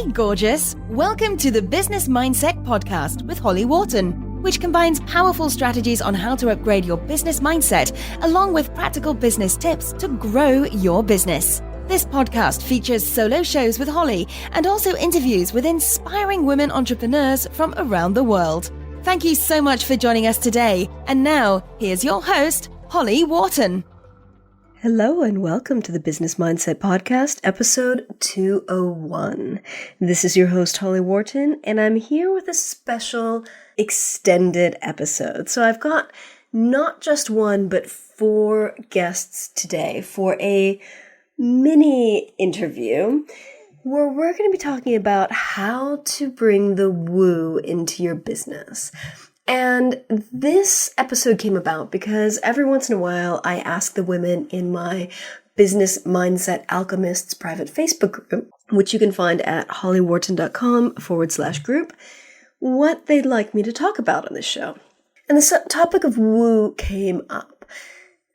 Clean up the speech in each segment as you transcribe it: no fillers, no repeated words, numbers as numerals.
Hey, gorgeous! Welcome to the Business Mindset Podcast with Holly Worton, which combines powerful strategies on how to upgrade your business mindset along with practical business tips to grow your business. This podcast features solo shows with Holly and also interviews with inspiring women entrepreneurs from around the world. Thank you so much for joining us today. And now, here's your host, Holly Worton. Hello and welcome to the Business Mindset Podcast, episode 201. This is your host, Holly Worton, and I'm here with a special extended episode. So I've got not just one, but 4 guests today for a mini interview where we're going to be talking about how to bring the woo into your business. And this episode came about because every once in a while I ask the women in my Business Mindset Alchemists private Facebook group, which you can find at hollyworton.com/group, what they'd like me to talk about on this show. And the topic of woo came up.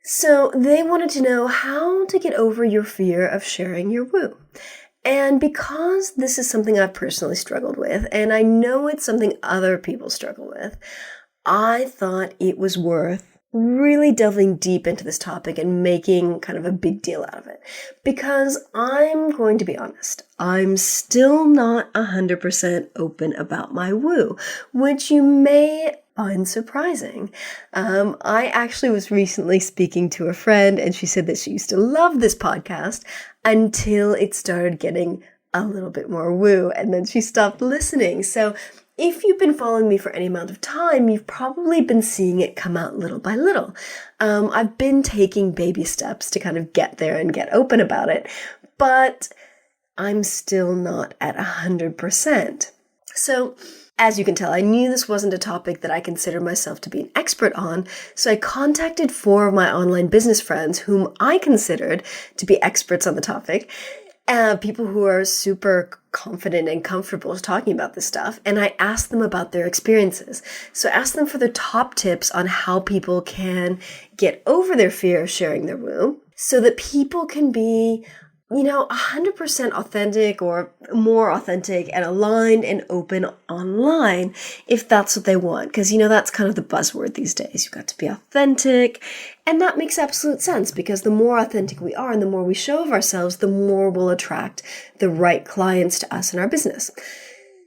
So they wanted to know how to get over your fear of sharing your woo. And because this is something I've personally struggled with, and I know it's something other people struggle with, I thought it was worth really delving deep into this topic and making kind of a big deal out of it. Because I'm going to be honest, I'm still not 100% open about my woo, which you may find surprising. I actually was recently speaking to a friend and she said that she used to love this podcast until it started getting a little bit more woo and then she stopped listening. So if you've been following me for any amount of time, you've probably been seeing it come out little by little. I've been taking baby steps to kind of get there and get open about it, but I'm still not at 100%. So as you can tell, I knew this wasn't a topic that I consider myself to be an expert on, so I contacted 4 of my online business friends whom I considered to be experts on the topic, people who are super confident and comfortable talking about this stuff, and I asked them about their experiences. So I asked them for their top tips on how people can get over their fear of sharing their woo so that people can be 100% authentic or more authentic and aligned and open online if that's what they want. Because, that's kind of the buzzword these days. You've got to be authentic. And that makes absolute sense because the more authentic we are and the more we show of ourselves, the more we'll attract the right clients to us in our business.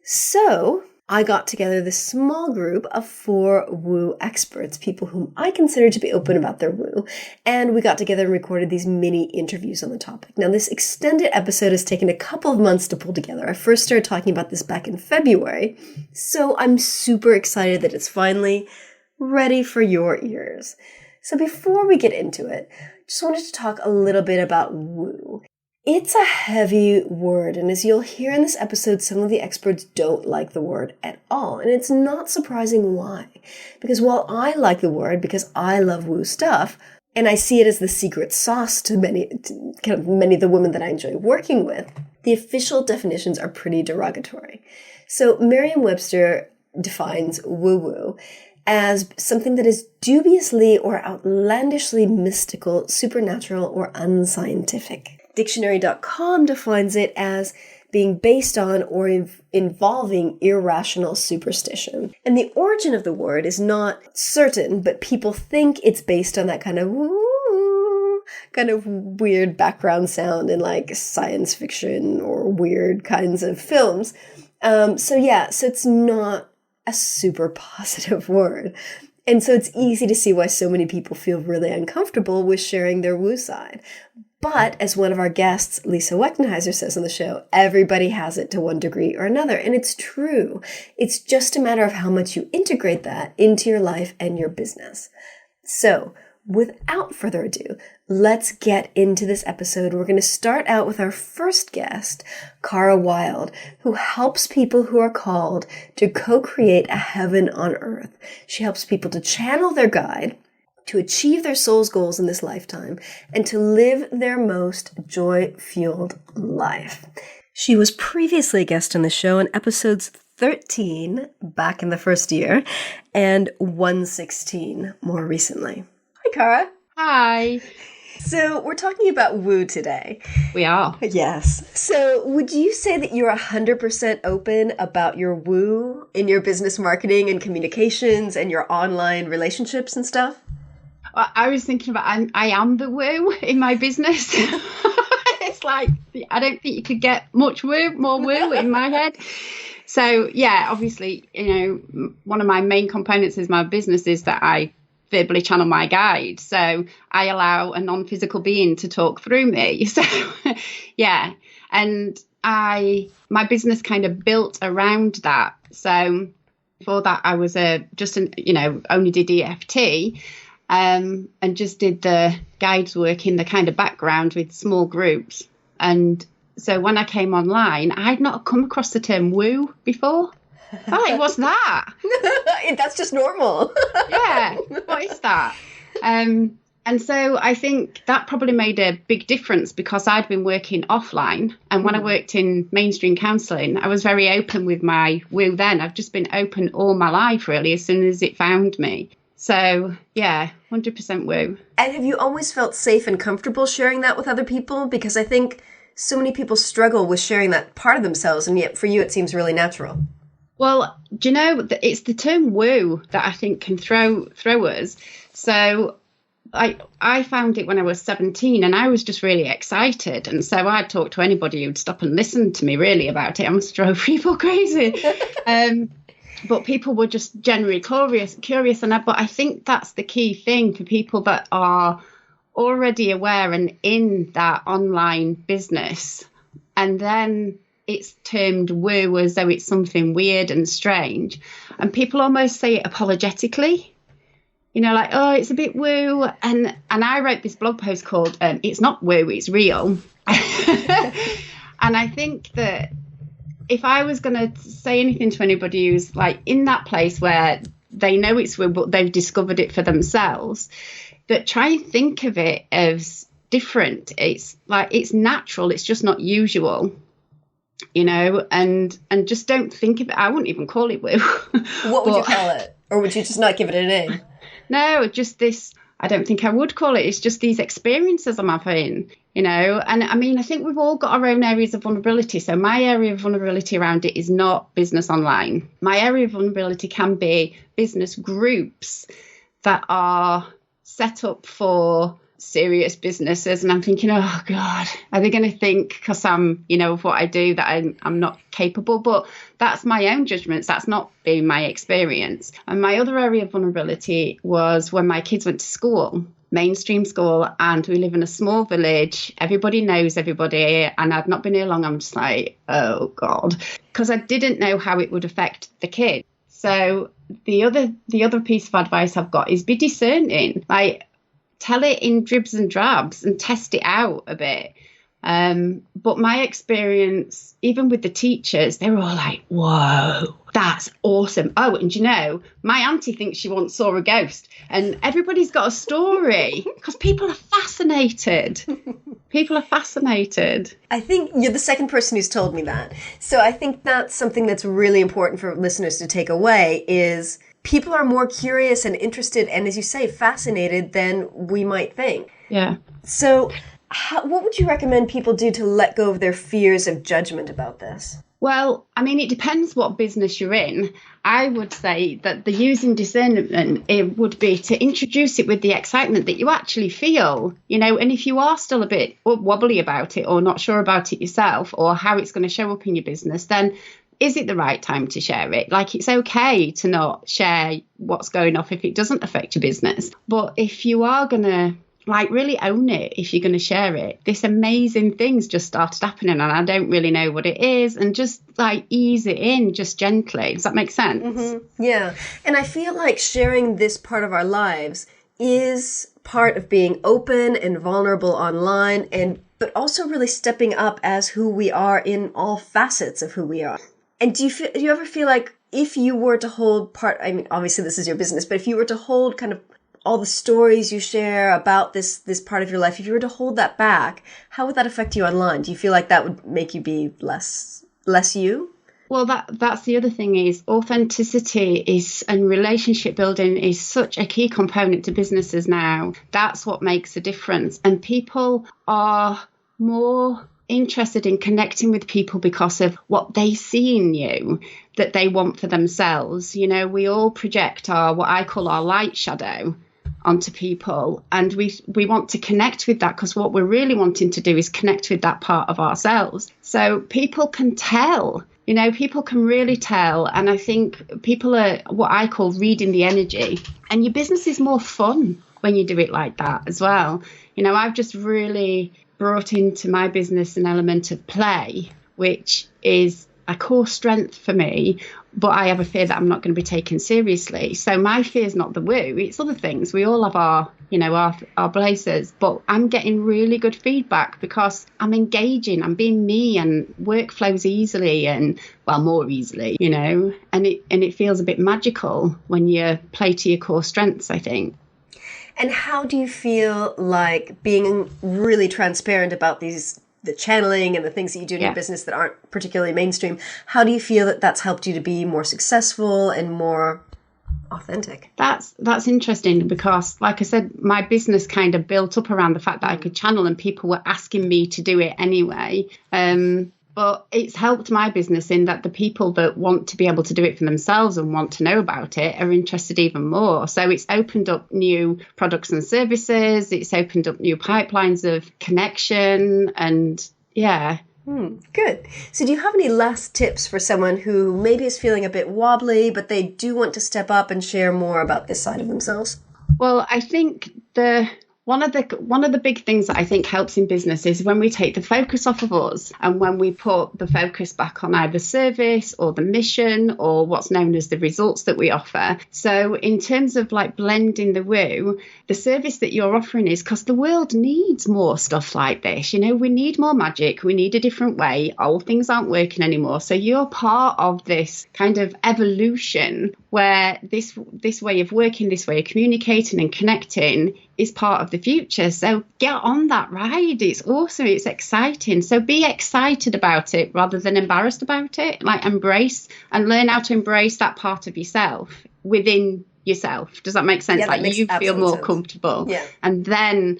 So I got together this small group of 4 woo experts, people whom I consider to be open about their woo, and we got together and recorded these mini interviews on the topic. Now, this extended episode has taken a couple of months to pull together. I first started talking about this back in February, so I'm super excited that it's finally ready for your ears. So before we get into it, just wanted to talk a little bit about woo. It's a heavy word, and as you'll hear in this episode, some of the experts don't like the word at all, and it's not surprising why. Because while I like the word because I love woo stuff, and I see it as the secret sauce to many of the women that I enjoy working with, the official definitions are pretty derogatory. So Merriam-Webster defines woo-woo as something that is dubiously or outlandishly mystical, supernatural, or unscientific. Dictionary.com defines it as being based on or involving irrational superstition. And the origin of the word is not certain, but people think it's based on that kind of woo, kind of weird background sound in like science fiction or weird kinds of films. So it's not a super positive word. And so it's easy to see why so many people feel really uncomfortable with sharing their woo side. But as one of our guests, Lisa Wechtenheiser, says on the show, everybody has it to one degree or another. And it's true. It's just a matter of how much you integrate that into your life and your business. So without further ado, let's get into this episode. We're going to start out with our first guest, Cara Wilde, who helps people who are called to co-create a heaven on earth. She helps people to channel their guide, to achieve their soul's goals in this lifetime, and to live their most joy-fueled life. She was previously a guest on the show in episodes 13 back in the first year and 116 more recently. Hi, Cara. Hi. So we're talking about woo today. We are. Yes. So would you say that you're 100% open about your woo in your business marketing and communications and your online relationships and stuff? I was thinking about, I am the woo in my business. It's like, I don't think you could get much more woo in my head. So yeah, obviously, one of my main components is my business is that I verbally channel my guide. So I allow a non-physical being to talk through me. So yeah. And my business kind of built around that. So before that, I was only did EFT, and just did the guides work in the kind of background with small groups. And so when I came online, I'd not come across the term woo before. Oh, what's that? That's just normal. Yeah, what is that? And so I think that probably made a big difference because I'd been working offline. And when I worked in mainstream counselling, I was very open with my woo then. I've just been open all my life, really, as soon as it found me. So, yeah, 100% woo. And have you always felt safe and comfortable sharing that with other people? Because I think so many people struggle with sharing that part of themselves, and yet for you it seems really natural. Well, do you know, it's the term woo that I think can throw us. So I found it when I was 17 and I was just really excited. And so I'd talk to anybody who'd stop and listen to me really about it. I must drove people crazy. But people were just generally curious. But I think that's the key thing for people that are already aware and in that online business. And then it's termed woo as though it's something weird and strange. And people almost say it apologetically. Like, oh, it's a bit woo. And I wrote this blog post called It's Not Woo, It's Real. And I think that if I was going to say anything to anybody who's like in that place where they know it's woo, but they've discovered it for themselves, that try and think of it as different. It's like, it's natural. It's just not usual, and just don't think of it. I wouldn't even call it woo. What would you call it? Or would you just not give it a name? No, just this. I don't think I would call it. It's just these experiences I'm having, and I mean, I think we've all got our own areas of vulnerability. So my area of vulnerability around it is not business online. My area of vulnerability can be business groups that are set up for serious businesses. And I'm thinking, oh God, are they going to think because I'm, of what I do that I'm not capable? But that's my own judgments. That's not been my experience. And my other area of vulnerability was when my kids went to school, mainstream school, and we live in a small village. Everybody knows everybody. And I'd not been here long. I'm just like, oh God, because I didn't know how it would affect the kids. So the other piece of advice I've got is be discerning. Like, tell it in dribs and drabs and test it out a bit. But my experience, even with the teachers, they were all like, whoa, that's awesome. Oh, and my auntie thinks she once saw a ghost. And everybody's got a story because people are fascinated. People are fascinated. I think you're the second person who's told me that. So I think that's something that's really important for listeners to take away is people are more curious and interested and, as you say, fascinated than we might think. Yeah. So what would you recommend people do to let go of their fears of judgment about this? Well, I mean, it depends what business you're in. I would say that the using discernment, it would be to introduce it with the excitement that you actually feel, and if you are still a bit wobbly about it or not sure about it yourself or how it's going to show up in your business, then is it the right time to share it? Like, it's okay to not share what's going off if it doesn't affect your business. But if you are going to really own it, if you're going to share it, this amazing thing's just started happening and I don't really know what it is, and just ease it in just gently. Does that make sense? Mm-hmm. Yeah. And I feel like sharing this part of our lives is part of being open and vulnerable online, but also really stepping up as who we are in all facets of who we are. And do you ever feel like if you were to hold I mean, obviously this is your business, but if you were to hold kind of all the stories you share about this part of your life, if you were to hold that back, how would that affect you online? Do you feel like that would make you be less you? Well, that's the other thing is authenticity is and relationship building is such a key component to businesses now. That's what makes a difference. And people are more interested in connecting with people because of what they see in you that they want for themselves. You know, we all project what I call our light shadow onto people, and we want to connect with that because what we're really wanting to do is connect with that part of ourselves. So people can tell. You know, people can really tell. And I think people are what I call reading the energy. And your business is more fun when you do it like that as well. You know, I've just really brought into my business an element of play, which is a core strength for me. But I have a fear that I'm not going to be taken seriously. So my fear is not the woo, it's other things. We all have our places, but I'm getting really good feedback because I'm engaging, I'm being me, and work flows easily and, well, more easily, you know, and it feels a bit magical when you play to your core strengths, I think. And how do you feel like being really transparent about the channeling and the things that you do in your business that aren't particularly mainstream, how do you feel that that's helped you to be more successful and more authentic? That's interesting because, like I said, my business kind of built up around the fact that I could channel and people were asking me to do it anyway. But it's helped my business in that the people that want to be able to do it for themselves and want to know about it are interested even more. So it's opened up new products and services. It's opened up new pipelines of connection and Good. So do you have any last tips for someone who maybe is feeling a bit wobbly, but they do want to step up and share more about this side of themselves? Well, I think one of the big things that I think helps in business is when we take the focus off of us and when we put the focus back on either service or the mission or what's known as the results that we offer. So in terms of like blending the woo, the service that you're offering is because the world needs more stuff like this. You know, we need more magic. We need a different way. Old things aren't working anymore. So you're part of this kind of evolution where this way of working, this way of communicating and connecting is part of the future. So get on that ride. It's awesome. It's exciting. So be excited about it rather than embarrassed about it. Like embrace and learn how to embrace that part of yourself within yourself. Does that make sense? Yeah, like you feel more sense. comfortable. Yeah. And then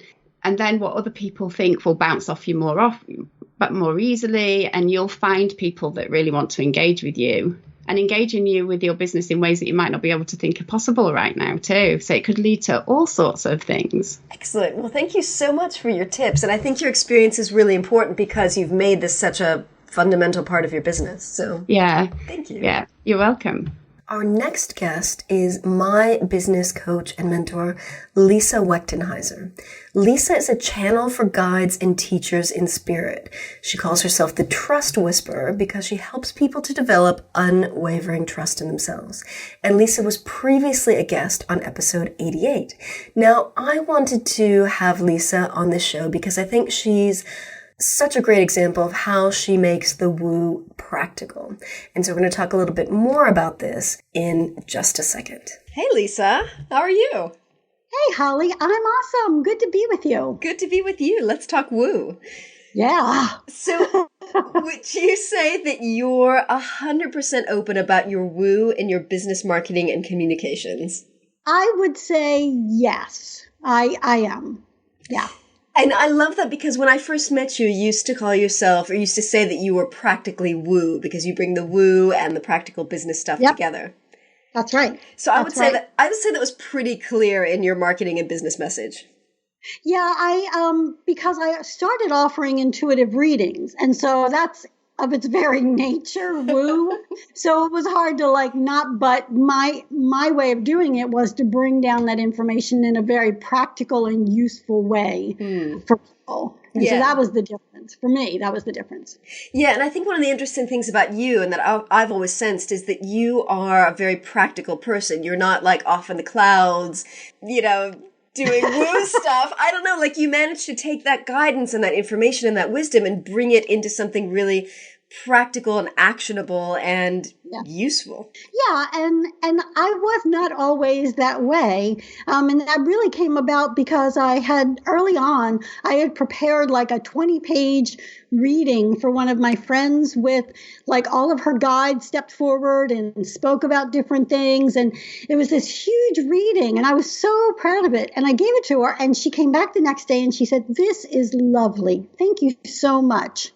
what other people think will bounce off you but more easily. And you'll find people that really want to engage with you. And engaging you with your business in ways that you might not be able to think are possible right now too. So it could lead to all sorts of things. Excellent. Well, thank you so much for your tips. And I think your experience is really important because you've made this such a fundamental part of your business. So yeah, thank you. Yeah, you're welcome. Our next guest is my business coach and mentor, Lisa Wechtenheiser. Lisa is a channel for guides and teachers in spirit. She calls herself the Trust Whisperer because she helps people to develop unwavering trust in themselves. And Lisa was previously a guest on episode 88. Now, I wanted to have Lisa on this show because I think she's such a great example of how she makes the woo practical. And so we're going to talk a little bit more about this in just a second. Hey, Lisa. How are you? Hey, Holly. I'm awesome. Good to be with you. Good to be with you. Let's talk woo. Yeah. So would you say that you're 100% open about your woo in your business marketing and communications? I would say yes. I am. Yeah. And I love that because when I first met you, you used to call yourself, or used to say that you were practically woo because you bring the woo and the practical business stuff together. That's right. So I would say that was pretty clear in your marketing and business message. Yeah, because I started offering intuitive readings, and so that's of its very nature woo. So it was hard to but my way of doing it was to bring down that information in a very practical and useful way for people. And so that was the difference. For me, that was the difference. Yeah, and I think one of the interesting things about you and that I've always sensed is that you are a very practical person. You're not like off in the clouds, doing woo stuff. I don't know, like you managed to take that guidance and that information and that wisdom and bring it into something really practical and actionable and useful. Yeah, and I was not always that way. And that really came about because I had prepared like a 20-page reading for one of my friends with like all of her guides stepped forward and spoke about different things. And it was this huge reading and I was so proud of it. And I gave it to her and she came back the next day and she said, "This is lovely. Thank you so much.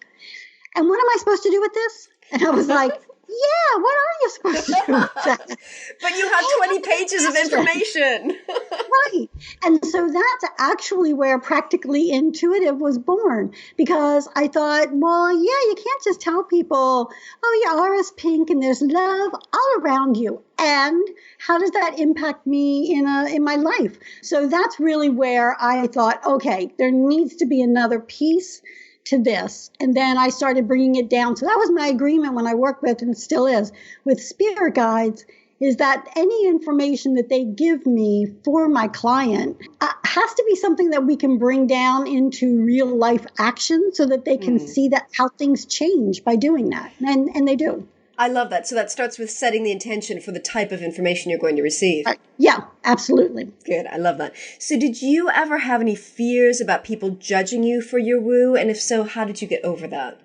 And what am I supposed to do with this?" And I was like, "Yeah, what are you supposed to do with that?" But you have 20 pages of information. Right. And so that's actually where Practically Intuitive was born, because I thought, well, yeah, you can't just tell people, "Oh, your aura is pink and there's love all around you." And how does that impact me in my life? So that's really where I thought, okay, there needs to be another piece to this. And then I started bringing it down. So that was my agreement when I worked with, and it still is, with spirit guides, is that any information that they give me for my client has to be something that we can bring down into real life action so that they can see that how things change by doing that. And they do. I love that. So that starts with setting the intention for the type of information you're going to receive. Yeah, absolutely. Good. I love that. So did you ever have any fears about people judging you for your woo? And if so, how did you get over that?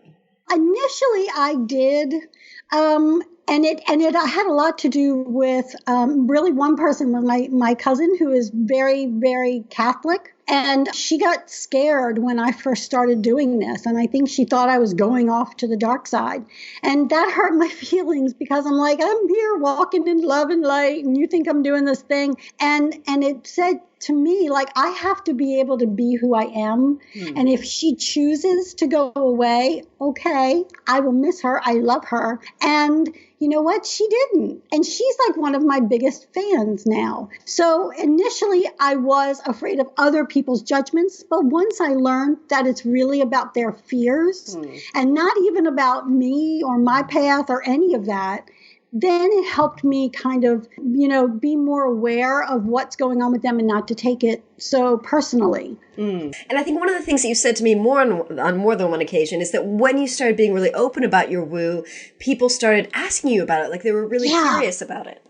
Initially, I did. And it had a lot to do with really one person was my cousin, who is very, very Catholic. And she got scared when I first started doing this. And I think she thought I was going off to the dark side. And that hurt my feelings because I'm like, I'm here walking in love and light, and you think I'm doing this thing. And it said to me, like, I have to be able to be who I am. And if she chooses to go away, okay, I will miss her. I love her. And you know what? She didn't. And she's like one of my biggest fans now. So initially I was afraid of other people's judgments. But once I learned that it's really about their fears and not even about me or my path or any of that, then it helped me kind of, be more aware of what's going on with them and not to take it so personally. And I think one of the things that you said to me on more than one occasion is that when you started being really open about your woo, people started asking you about it, like they were really curious about it.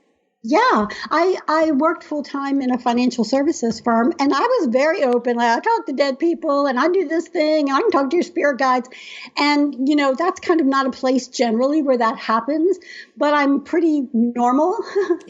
Yeah, I worked full time in a financial services firm, and I was very open. Like, I talk to dead people, and I do this thing, and I can talk to your spirit guides. And, that's kind of not a place generally where that happens, but I'm pretty normal,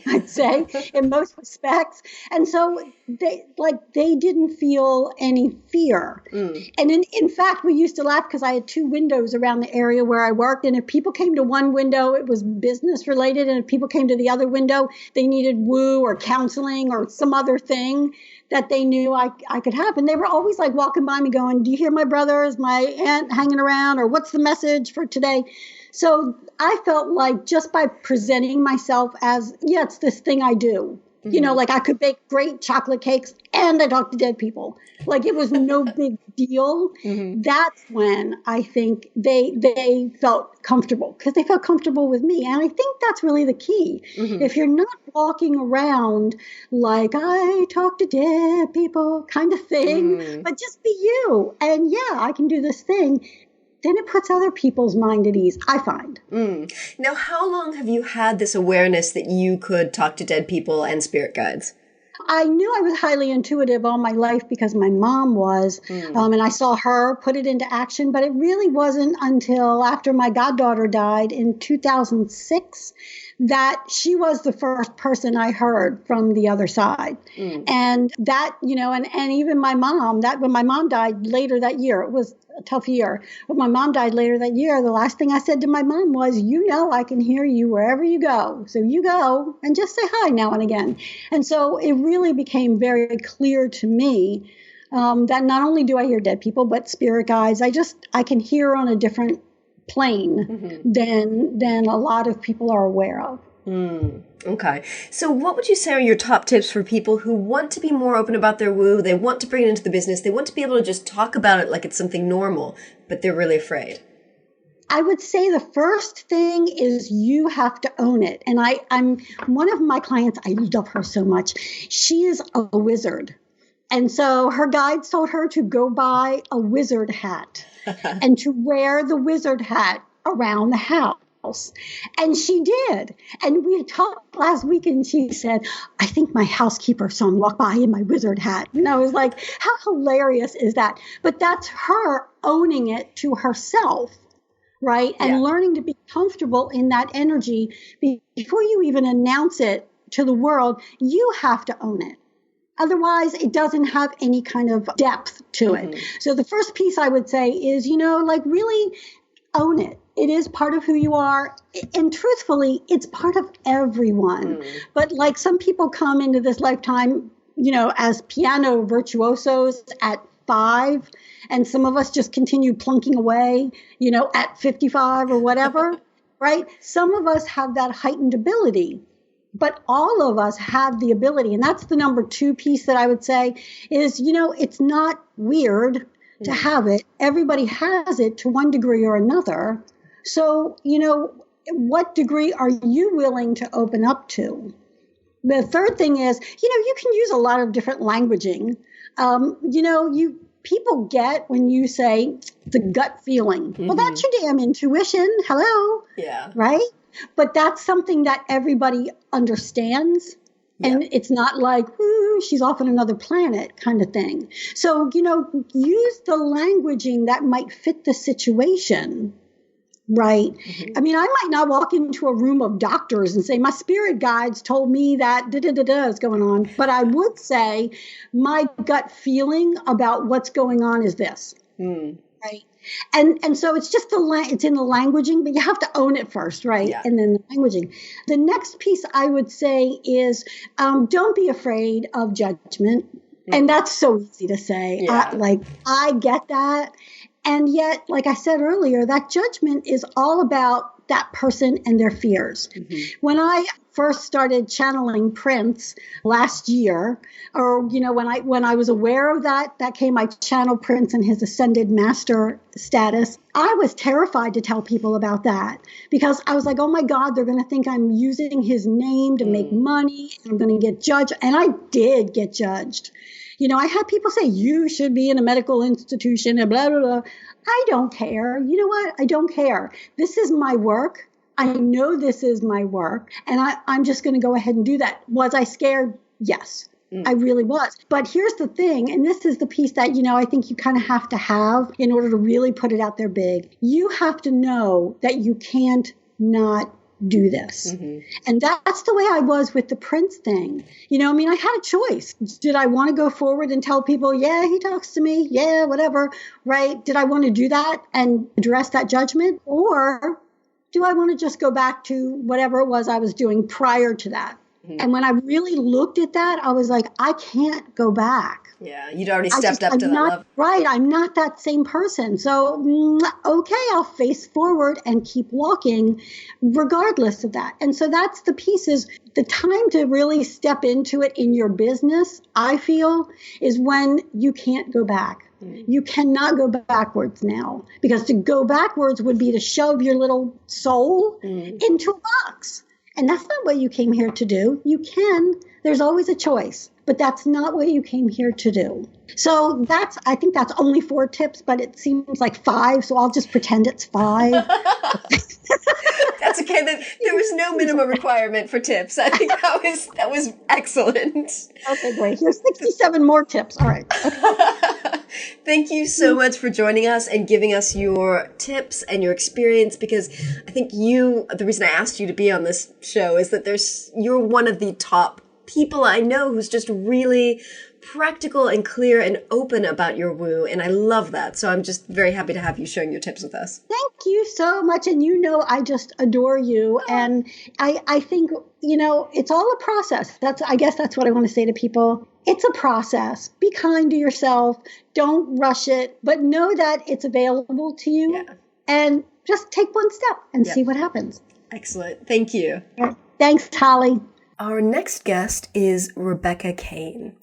I'd say, in most respects. And so they didn't feel any fear. And in fact, we used to laugh because I had 2 windows around the area where I worked. And if people came to one window, it was business related. And if people came to the other window, they needed woo or counseling or some other thing that they knew I could have. And they were always like walking by me going, "Do you hear my brother? Is my aunt hanging around? Or what's the message for today?" So I felt like just by presenting myself as, it's this thing I do. Like I could bake great chocolate cakes and I talk to dead people. Like it was no big deal. That's when I think they felt comfortable, because they felt comfortable with me. And I think that's really the key. If you're not walking around like I talk to dead people kind of thing, but just be you. And I can do this thing. Then it puts other people's mind at ease, I find. Now, how long have you had this awareness that you could talk to dead people and spirit guides? I knew I was highly intuitive all my life because my mom was, and I saw her put it into action. But it really wasn't until after my goddaughter died in 2006 that she was the first person I heard from the other side. And that, and even my mom, that when my mom died later that year, it was a tough year. When my mom died later that year, the last thing I said to my mom was, I can hear you wherever you go. So you go and just say hi now and again. And so it really became very clear to me that not only do I hear dead people, but spirit guides, I can hear on a different plane than a lot of people are aware of. Okay. So what would you say are your top tips for people who want to be more open about their woo? They want to bring it into the business. They want to be able to just talk about it like it's something normal, but they're really afraid. I would say the first thing is you have to own it. And I'm one of my clients, I love her so much. She is a wizard. And so her guides told her to go buy a wizard hat and to wear the wizard hat around the house. And she did. And we talked last week and she said, I think my housekeeper saw me walk by in my wizard hat. And I was like, how hilarious is that? But that's her owning it to herself, right? And learning to be comfortable in that energy. Before you even announce it to the world, you have to own it. Otherwise, it doesn't have any kind of depth to it. So the first piece I would say is, really own it. It is part of who you are. And truthfully, it's part of everyone. But like some people come into this lifetime, as piano virtuosos at 5, and some of us just continue plunking away, at 55 or whatever, right? Some of us have that heightened ability. But all of us have the ability, and that's the number 2 piece that I would say is, it's not weird to have it. Everybody has it to one degree or another. So, what degree are you willing to open up to? The third thing is, you can use a lot of different languaging. People get when you say the gut feeling. Well, that's your damn intuition. Hello. Yeah. Right? But that's something that everybody understands. And it's not like, ooh, she's off on another planet kind of thing. So, use the languaging that might fit the situation, right? I mean, I might not walk into a room of doctors and say, my spirit guides told me that da-da-da-da is going on. But I would say my gut feeling about what's going on is this, right? And so it's just it's in the languaging, but you have to own it first, right? Yeah. And then the languaging. The next piece I would say is don't be afraid of judgment. And that's so easy to say. Yeah. I get that. And yet, like I said earlier, that judgment is all about that person and their fears. When I first started channeling Prince last year, or, when I was aware of that came my channel Prince and his ascended master status. I was terrified to tell people about that because I was like, oh my God, they're going to think I'm using his name to make money. I'm going to get judged. And I did get judged. I had people say, you should be in a medical institution and blah, blah, blah. I don't care. You know what? I don't care. This is my work. I know this is my work. And I'm just going to go ahead and do that. Was I scared? Yes, I really was. But here's the thing. And this is the piece that, I think you kind of have to have in order to really put it out there big. You have to know that you can't not do this. And that's the way I was with the Prince thing. I had a choice. Did I want to go forward and tell people, yeah, he talks to me, yeah, whatever, right? Did I want to do that and address that judgment? Or do I want to just go back to whatever it was I was doing prior to that? And when I really looked at that, I was like, I can't go back. Yeah, you'd already stepped up to that level. Right, I'm not that same person. So, okay, I'll face forward and keep walking regardless of that. And so that's the pieces. The time to really step into it in your business, I feel, is when you can't go back. You cannot go backwards now, because to go backwards would be to shove your little soul into a box. And that's not what you came here to do. You can. There's always a choice. But that's not what you came here to do. So I think that's only 4 tips, but it seems like 5. So I'll just pretend it's 5. That's okay. There was no minimum requirement for tips. I think that was excellent. Okay, great. Here's 67 more tips. All right. Okay. Thank you so much for joining us and giving us your tips and your experience, because I think the reason I asked you to be on this show is that you're one of the top people I know who's just really practical and clear and open about your woo. And I love that. So I'm just very happy to have you sharing your tips with us. Thank you so much. And I just adore you. And I think, it's all a process. I guess that's what I want to say to people. It's a process. Be kind to yourself. Don't rush it, but know that it's available to you. Yeah. And just take one step and see what happens. Excellent. Thank you. Thanks, Holly. Our next guest is Rebecca Kane,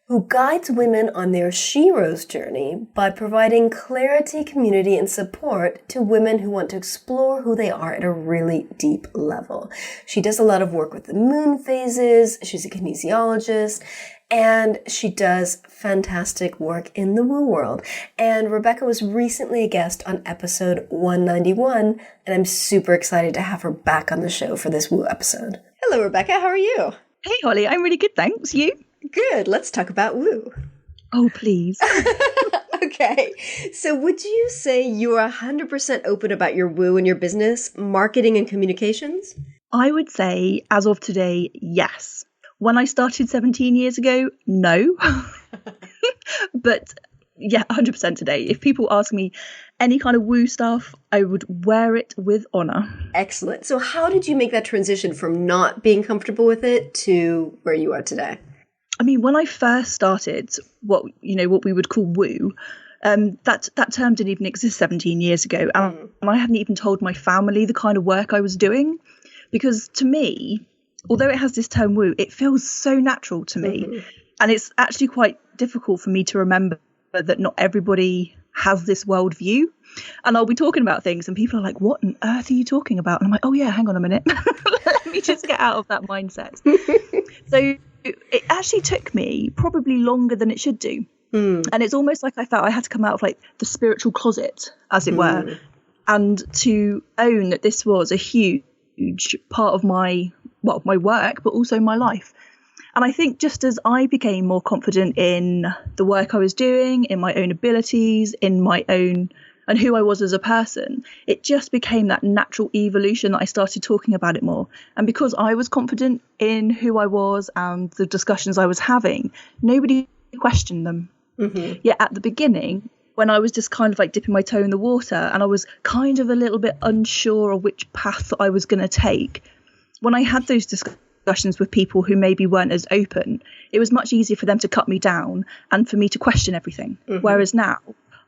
who guides women on their She-Rose journey by providing clarity, community, and support to women who want to explore who they are at a really deep level. She does a lot of work with the moon phases. She's a kinesiologist, And she does fantastic work in the woo world. And Rebecca was recently a guest on episode 191, and I'm super excited to have her back on the show for this woo episode. Hello, Rebecca. How are you? Hey, Holly. I'm really good, thanks. You? Good. Let's talk about woo. Oh, please. Okay. So would you say you are 100% open about your woo in your business, marketing, and communications? I would say, as of today, yes. When I started 17 years ago, no. But yeah, 100% today. If people ask me any kind of woo stuff, I would wear it with honor. Excellent. So how did you make that transition from not being comfortable with it to where you are today? I mean, when I first started what we would call woo, that term didn't even exist 17 years ago. And I hadn't even told my family the kind of work I was doing. Because to me, although it has this term woo, it feels so natural to me. And it's actually quite difficult for me to remember that not everybody has this worldview. And I'll be talking about things and people are like, what on earth are you talking about? And I'm like, oh yeah, hang on a minute. Let me just get out of that mindset. So it actually took me probably longer than it should do. And it's almost like I felt I had to come out of like the spiritual closet, as it were, and to own that this was a huge part of my work, but also my life. And I think just as I became more confident in the work I was doing, in my own abilities, in my own and who I was as a person, it just became that natural evolution that I started talking about it more. And because I was confident in who I was and the discussions I was having, nobody questioned them. Yet at the beginning, when I was just kind of like dipping my toe in the water and I was kind of a little bit unsure of which path I was going to take, when I had those discussions with people who maybe weren't as open, it was much easier for them to cut me down and for me to question everything. Whereas now,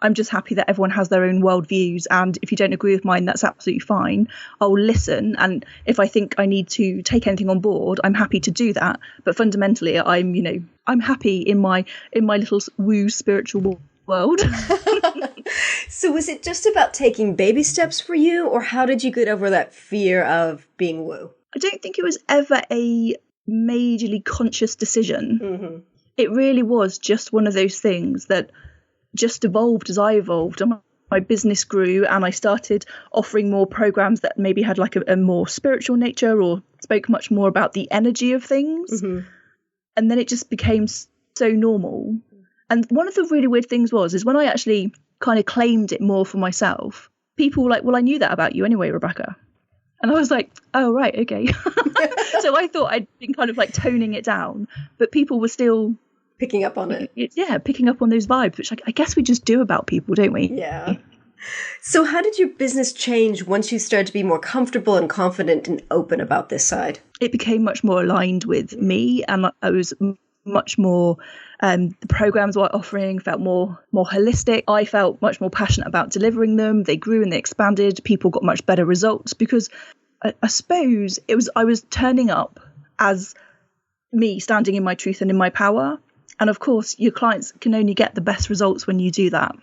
I'm just happy that everyone has their own worldviews, and if you don't agree with mine, that's absolutely fine. I'll listen, and if I think I need to take anything on board, I'm happy to do that. But fundamentally, I'm happy in my little woo spiritual world. So was it just about taking baby steps for you, or how did you get over that fear of being woo? I don't think it was ever a majorly conscious decision. It really was just one of those things that just evolved as I evolved, and my business grew, and I started offering more programs that maybe had like a more spiritual nature or spoke much more about the energy of things. And then it just became so normal. And one of the really weird things is when I actually kind of claimed it more for myself, people were like, well, I knew that about you anyway, Rebecca. And I was like, oh, right, okay. So I thought I'd been kind of like toning it down, but people were still picking up on it. Yeah, picking up on those vibes, which I guess we just do about people, don't we? Yeah. So how did your business change once you started to be more comfortable and confident and open about this side? It became much more aligned with me, and I was much more, the programs I was offering felt more holistic. I felt much more passionate about delivering them. They grew and they expanded. People got much better results because I suppose I was turning up as me, standing in my truth and in my power. And of course, your clients can only get the best results when you do that.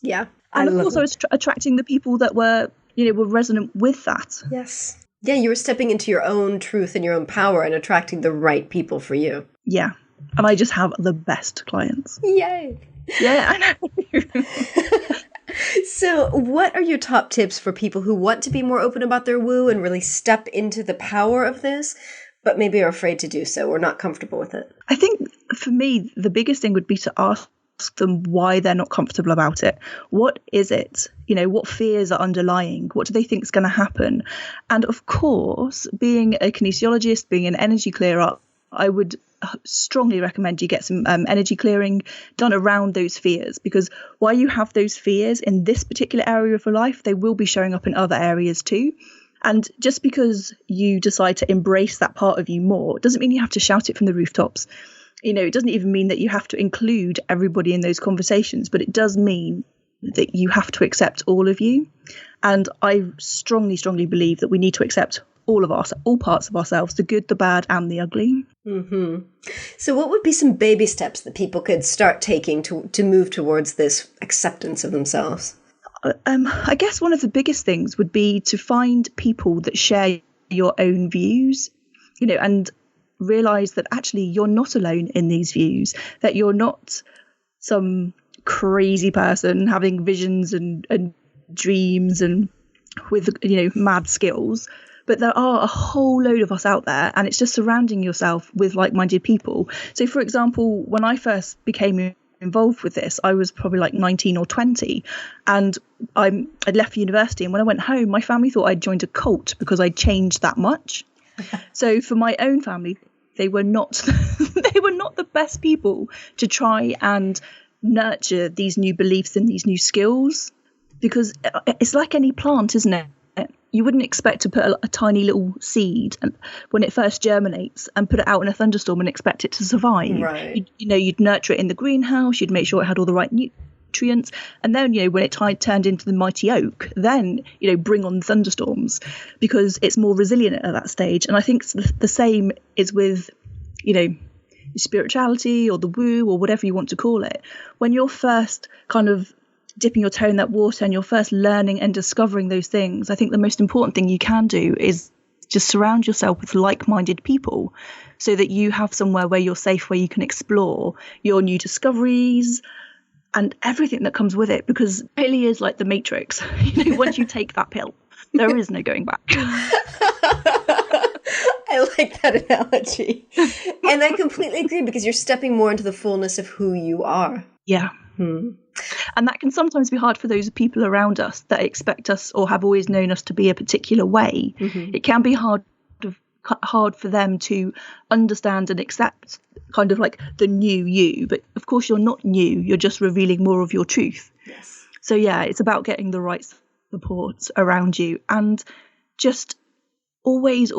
Yeah. And of course, I was attracting the people that were resonant with that. Yes. Yeah, you were stepping into your own truth and your own power and attracting the right people for you. Yeah. And I just have the best clients. Yay. Yeah, I know. So what are your top tips for people who want to be more open about their woo and really step into the power of this, but maybe are afraid to do so or not comfortable with it? I think for me, the biggest thing would be to ask them why they're not comfortable about it. What is it? What fears are underlying? What do they think is going to happen? And of course, being a kinesiologist, being an energy clearer, I would strongly recommend you get some energy clearing done around those fears, because while you have those fears in this particular area of your life, they will be showing up in other areas too. And just because you decide to embrace that part of you more doesn't mean you have to shout it from the rooftops. It doesn't even mean that you have to include everybody in those conversations, but it does mean that you have to accept all of you. And I strongly, strongly believe that we need to accept all parts of ourselves, the good, the bad, and the ugly. So what would be some baby steps that people could start taking to move towards this acceptance of themselves? I guess one of the biggest things would be to find people that share your own views, and realize that actually you're not alone in these views, that you're not some crazy person having visions and dreams and with, mad skills. But there are a whole load of us out there, and it's just surrounding yourself with like-minded people. So, for example, when I first became involved with this, I was probably like 19 or 20, and I'd left university. And when I went home, my family thought I'd joined a cult because I'd changed that much. So for my own family, they were not the best people to try and nurture these new beliefs and these new skills, because it's like any plant, isn't it? You wouldn't expect to put a tiny little seed and when it first germinates and put it out in a thunderstorm and expect it to survive. Right. You'd nurture it in the greenhouse. You'd make sure it had all the right nutrients. And then, when it turned into the mighty oak, then, bring on thunderstorms because it's more resilient at that stage. And I think the same is with, spirituality or the woo or whatever you want to call it. When you're first kind of dipping your toe in that water and you're first learning and discovering those things, I think the most important thing you can do is just surround yourself with like-minded people so that you have somewhere where you're safe, where you can explore your new discoveries and everything that comes with it, because it really is like the Matrix. Once you take that pill, there is no going back. I like that analogy. And I completely agree, because you're stepping more into the fullness of who you are. Yeah. And that can sometimes be hard for those people around us that expect us or have always known us to be a particular way. Mm-hmm. It can be hard for them to understand and accept kind of like the new you. But of course, you're not new. You're just revealing more of your truth. Yes. So, yeah, it's about getting the right support around you. And just always, I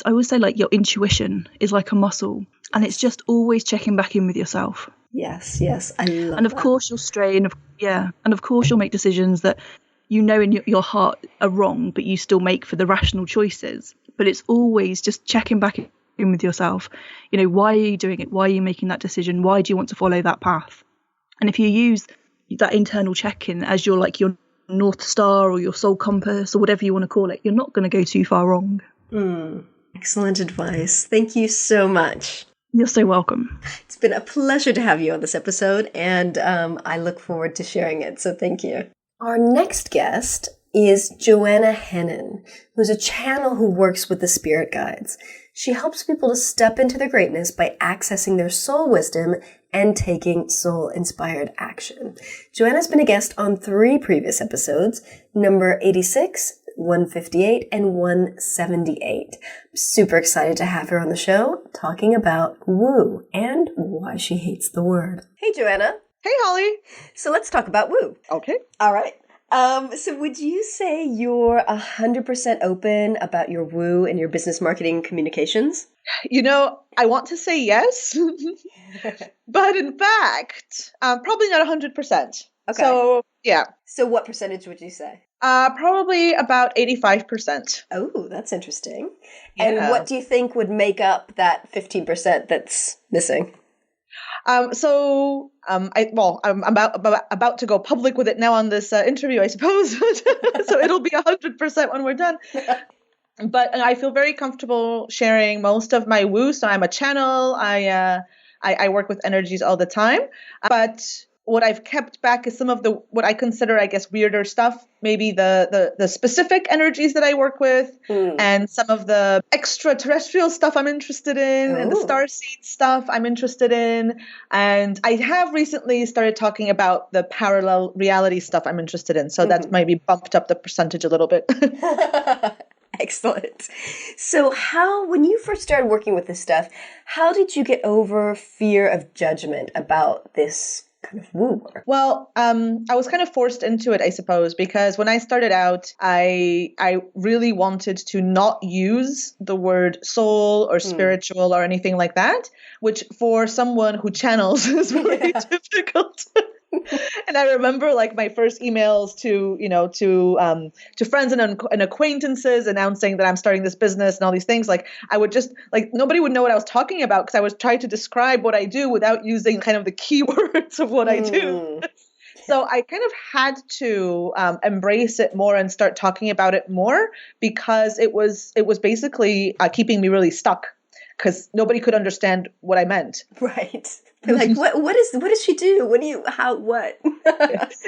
always say, like, your intuition is like a muscle. And it's just always checking back in with yourself. Yes, I love And of course you'll stray, and of course you'll make decisions that in your heart are wrong, but you still make for the rational choices. But it's always just checking back in with yourself. Why are you doing it? Why are you making that decision? Why do you want to follow that path? And if you use that internal check-in as your North Star or your soul compass or whatever you want to call it, you're not going to go too far wrong. Excellent advice. Thank you so much. You're so welcome. It's been a pleasure to have you on this episode, and I look forward to sharing it, so thank you. Our next guest is Joanna Hennon, who's a channel who works with the spirit guides. She helps people to step into their greatness by accessing their soul wisdom and taking soul-inspired action. Joanna's been a guest on 3 previous episodes, number 86, 158, and 178. I'm super excited to have her on the show talking about woo and why she hates the word. Hey, Joanna. Hey, Holly. So let's talk about woo. Okay. All right. So would you say you're 100% open about your woo in your business marketing communications? I want to say yes, but in fact, probably not 100%. Okay. So, yeah. So what percentage would you say? Probably about 85%. Oh, that's interesting. Yeah. And what do you think would make up that 15% that's missing? I'm about to go public with it now on this interview, I suppose. So it'll be 100% when we're done. But I feel very comfortable sharing most of my woo. So I'm a channel. I work with energies all the time. But what I've kept back is some of what I consider, I guess, weirder stuff. Maybe the specific energies that I work with, and some of the extraterrestrial stuff I'm interested in, and the starseed stuff I'm interested in. And I have recently started talking about the parallel reality stuff I'm interested in. So that's maybe bumped up the percentage a little bit. Excellent. So when you first started working with this stuff, how did you get over fear of judgment about this kind of woo work? Well, I was kind of forced into it, I suppose, because when I started out, I really wanted to not use the word soul or spiritual or anything like that, which for someone who channels is really difficult. And I remember my first emails to friends and acquaintances announcing that I'm starting this business and all these things. I would just nobody would know what I was talking about because I was trying to describe what I do without using kind of the keywords of what I do. So I kind of had to embrace it more and start talking about it more because it was basically keeping me really stuck. because nobody could understand what I meant. Right. They're like, what does she do? What?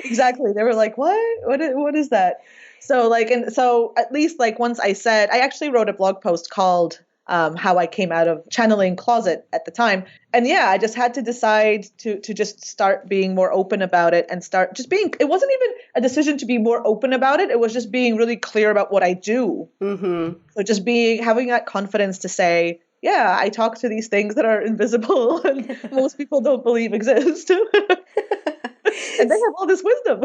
Exactly. They were like, what is that? So at least like once I actually wrote a blog post called how I came out of channeling closet at the time. And yeah, I just had to decide to just start being more open about it and start just being, it wasn't even a decision to be more open about it. It was just being really clear about what I do. Mm-hmm. So just having that confidence to say, yeah, I talk to these things that are invisible and most people don't believe exist. And they have all this wisdom.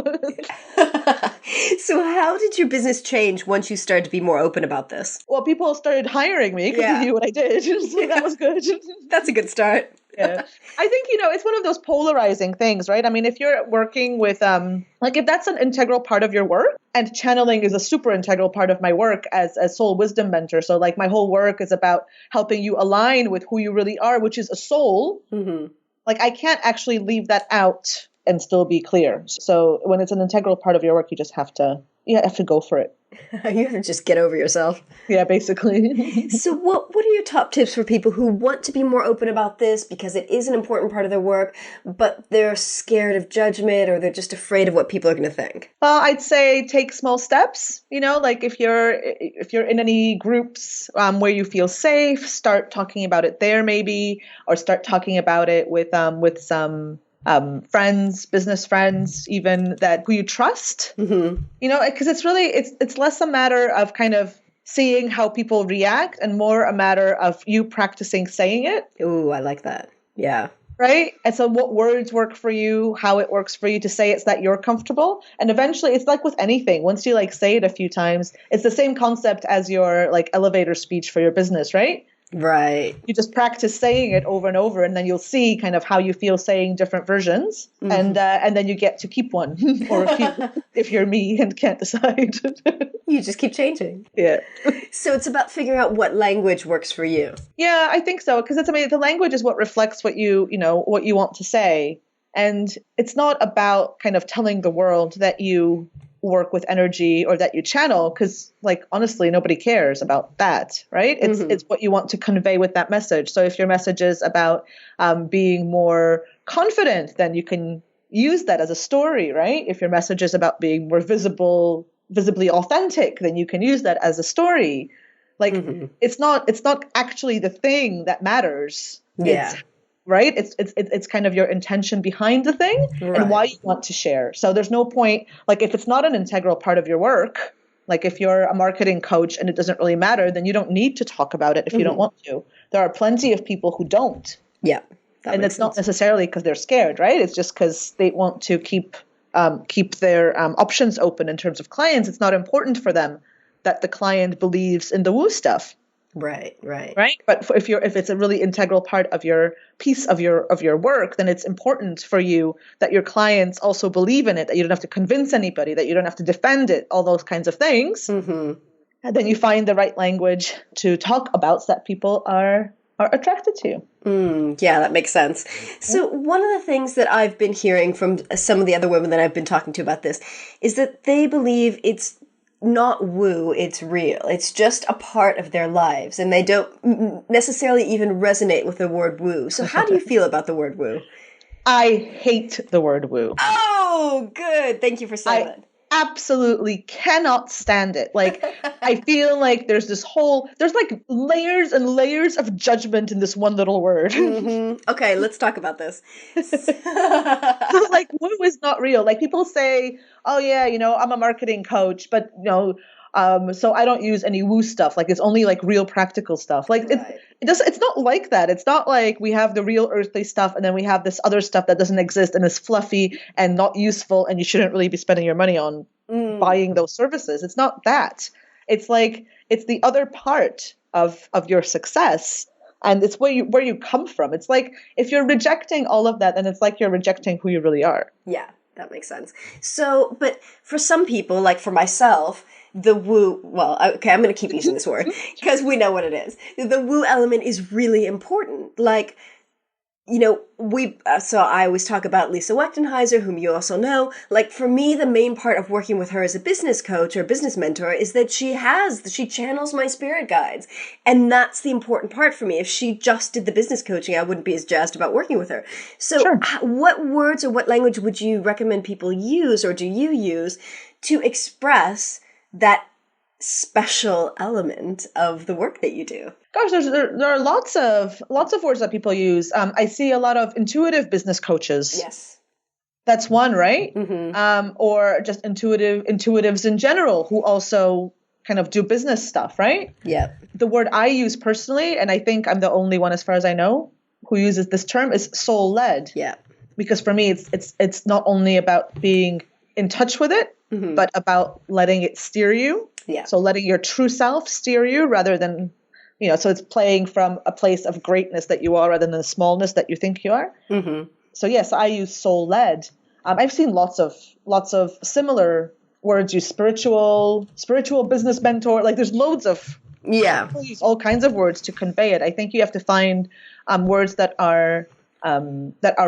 So how did your business change once you started to be more open about this? Well, people started hiring me because they knew what I did. So that was good. That's a good start. Yeah. I think, it's one of those polarizing things, right? I mean, if you're working with, if that's an integral part of your work, and channeling is a super integral part of my work as a soul wisdom mentor. So like my whole work is about helping you align with who you really are, which is a soul. Mm-hmm. Like I can't actually leave that out and still be clear. So when it's an integral part of your work, you just have to go for it. You have to just get over yourself. Yeah, basically. So what are your top tips for people who want to be more open about this because it is an important part of their work, but they're scared of judgment or they're just afraid of what people are going to think? Well, I'd say take small steps. Like if you're in any groups where you feel safe, start talking about it there maybe, or start talking about it with some friends, business friends, even who you trust, mm-hmm. Because it's less a matter of kind of seeing how people react and more a matter of you practicing saying it. Ooh, I like that. Yeah. Right. And so what words work for you, how it works for you to say it so that you're comfortable. And eventually it's like with anything. Once you say it a few times, it's the same concept as your elevator speech for your business, right? Right. You just practice saying it over and over, and then you'll see kind of how you feel saying different versions, mm-hmm. and then you get to keep one or a few if you're me and can't decide. You just keep changing. Yeah. So it's about figuring out what language works for you. Yeah, I think so, because the language is what reflects what you want to say, and it's not about kind of telling the world that you work with energy or that you channel, because honestly nobody cares about that, right? It's what you want to convey with that message. So if your message is about being more confident, then you can use that as a story, right? If your message is about being more visibly authentic, then you can use that as a story. It's not actually the thing that matters. Yeah. Right? It's kind of your intention behind the thing, right, and why you want to share. So there's no point, if it's not an integral part of your work, if you're a marketing coach and it doesn't really matter, then you don't need to talk about it if you don't want to. There are plenty of people who don't. Yeah. And it's not necessarily because they're scared, right? It's just because they want to keep their options open in terms of clients. It's not important for them that the client believes in the woo stuff. Right. But if it's a really integral part of your piece of your work, then it's important for you that your clients also believe in it, that you don't have to convince anybody, that you don't have to defend it, all those kinds of things. Mm-hmm. And then you find the right language to talk about so that people are attracted to you. Yeah, that makes sense. So one of the things that I've been hearing from some of the other women that I've been talking to about this is that they believe it's not woo, it's real. It's just a part of their lives, and they don't necessarily even resonate with the word woo. So how do you feel about the word woo? I hate the word woo. Oh, good. Thank you for saying that. Absolutely cannot stand it. I feel like there's layers and layers of judgment in this one little word. Mm-hmm. Okay, let's talk about this. So woo is not real. People say, oh yeah, I'm a marketing coach, but so I don't use any woo stuff. It's only real practical stuff. Right. It's not like that. It's not like we have the real earthly stuff and then we have this other stuff that doesn't exist and is fluffy and not useful and you shouldn't really be spending your money on buying those services. It's not that. It's it's the other part of your success. And it's where you come from. It's if you're rejecting all of that, then it's you're rejecting who you really are. Yeah, that makes sense. So, but for some people, for myself, the woo, okay, I'm going to keep using this word because we know what it is. The woo element is really important. so I always talk about Lisa Wechtenheiser, whom you also know. Like, for me, the main part of working with her as a business coach or business mentor is that she channels my spirit guides. And that's the important part for me. If she just did the business coaching, I wouldn't be as jazzed about working with her. So Sure. What words or what language would you recommend people use, or do you use, to express that special element of the work that you do? Gosh, there are lots of words that people use. I see a lot of intuitive business coaches. Yes. That's one, right? Mm-hmm. Or just intuitives in general who also kind of do business stuff, right? Yeah. The word I use personally, and I think I'm the only one as far as I know who uses this term, is soul-led. Yeah. Because for me, it's not only about being in touch with it, Mm-hmm. but about letting it steer you. Yeah. So letting your true self steer you rather than, so it's playing from a place of greatness that you are rather than the smallness that you think you are. Mm-hmm. So yes, I use soul-led. I've seen lots of similar words used, spiritual business mentor. Like, there's loads of people use all kinds of words to convey it. I think you have to find words that are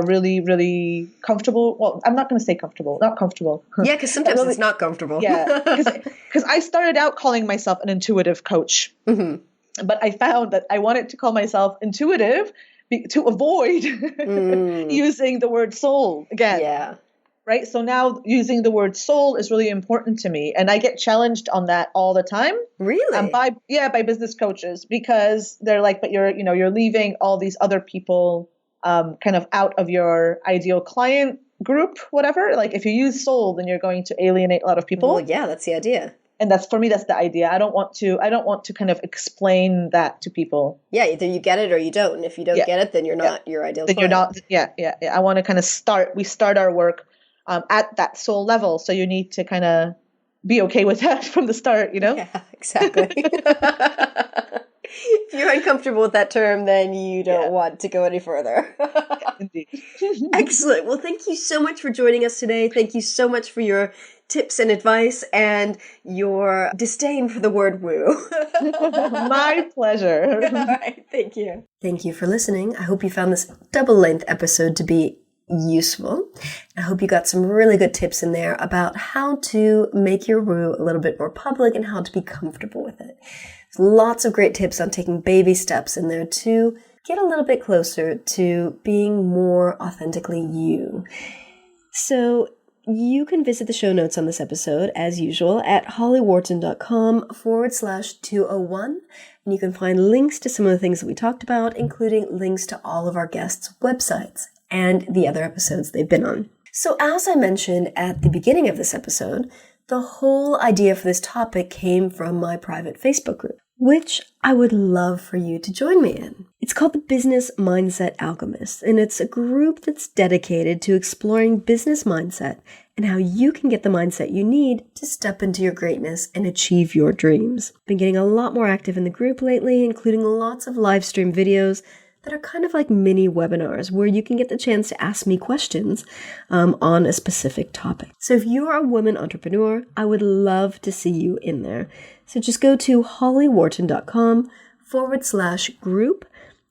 really, really comfortable. Well, I'm not going to say comfortable, not comfortable. Yeah, because sometimes it's not comfortable. Yeah, because I started out calling myself an intuitive coach, but I found that I wanted to call myself intuitive to avoid using the word soul again. Yeah. Right. So now using the word soul is really important to me, and I get challenged on that all the time. Really? By business coaches, because they're like, but you're leaving all these other people kind of out of your ideal client group, whatever. Like, if you use soul, then you're going to alienate a lot of people. Well, yeah, that's the idea. And that's the idea. I don't want to kind of explain that to people. Yeah, either you get it or you don't. And if you don't get it, then you're not your ideal client. You're not. Yeah. I want to kind of start our work at that soul level. So you need to kind of be okay with that from the start, Yeah, exactly. If you're uncomfortable with that term, then you don't want to go any further. Indeed. Excellent. Well, thank you so much for joining us today. Thank you so much for your tips and advice and your disdain for the word woo. My pleasure. All right. Thank you. Thank you for listening. I hope you found this double-length episode to be useful. I hope you got some really good tips in there about how to make your woo a little bit more public and how to be comfortable with it. There's lots of great tips on taking baby steps in there to get a little bit closer to being more authentically you. So you can visit the show notes on this episode, as usual, at hollywharton.com/201. And you can find links to some of the things that we talked about, including links to all of our guests' websites and the other episodes they've been on. So as I mentioned at the beginning of this episode, the whole idea for this topic came from my private Facebook group, which I would love for you to join me in. It's called the Business Mindset Alchemist, and it's a group that's dedicated to exploring business mindset and how you can get the mindset you need to step into your greatness and achieve your dreams. Been getting a lot more active in the group lately, including lots of live stream videos that are kind of like mini webinars where you can get the chance to ask me questions on a specific topic. So if you're a woman entrepreneur, I would love to see you in there. So just go to hollywharton.com/group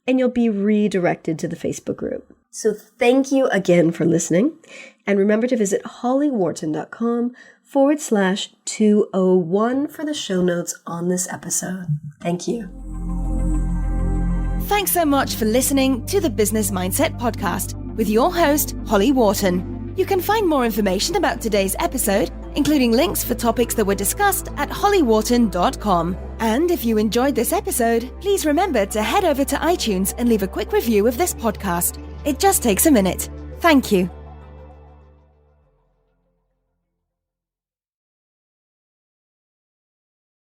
and you'll be redirected to the Facebook group. So thank you again for listening. And remember to visit hollywharton.com/201 for the show notes on this episode. Thank you. Thanks so much for listening to the Business Mindset Podcast with your host, Holly Worton. You can find more information about today's episode, including links for topics that were discussed at hollywharton.com. And if you enjoyed this episode, please remember to head over to iTunes and leave a quick review of this podcast. It just takes a minute. Thank you.